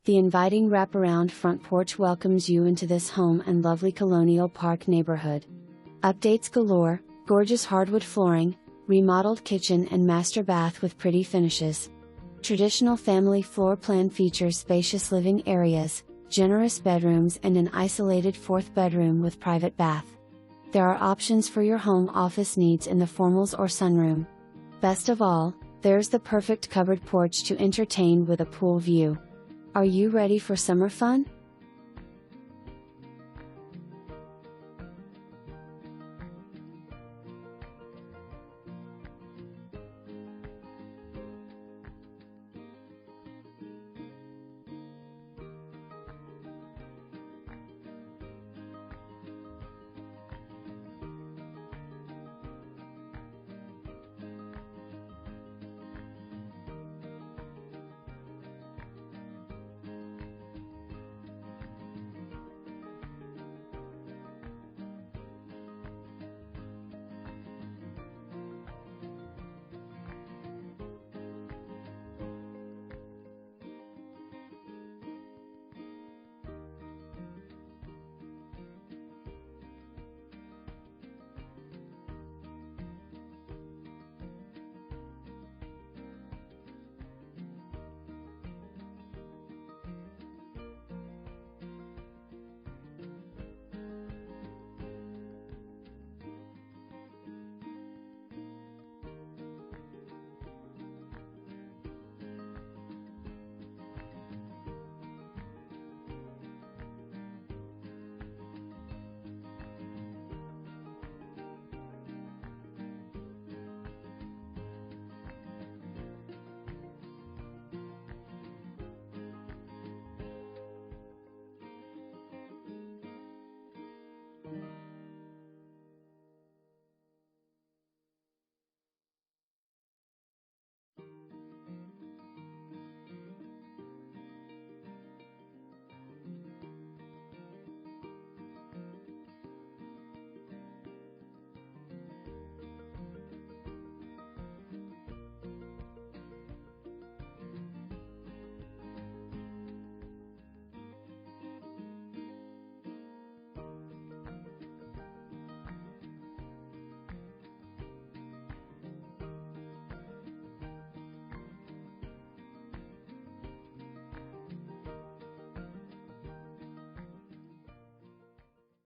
The inviting wraparound front porch welcomes you into this home and lovely Colonial Park neighborhood. Updates galore, gorgeous hardwood flooring, remodeled kitchen and master bath with pretty finishes. Traditional family floor plan features spacious living areas, generous bedrooms and an isolated fourth bedroom with private bath. There are options for your home office needs in the formals or sunroom. Best of all, there's the perfect covered porch to entertain with a pool view. Are you ready for summer fun?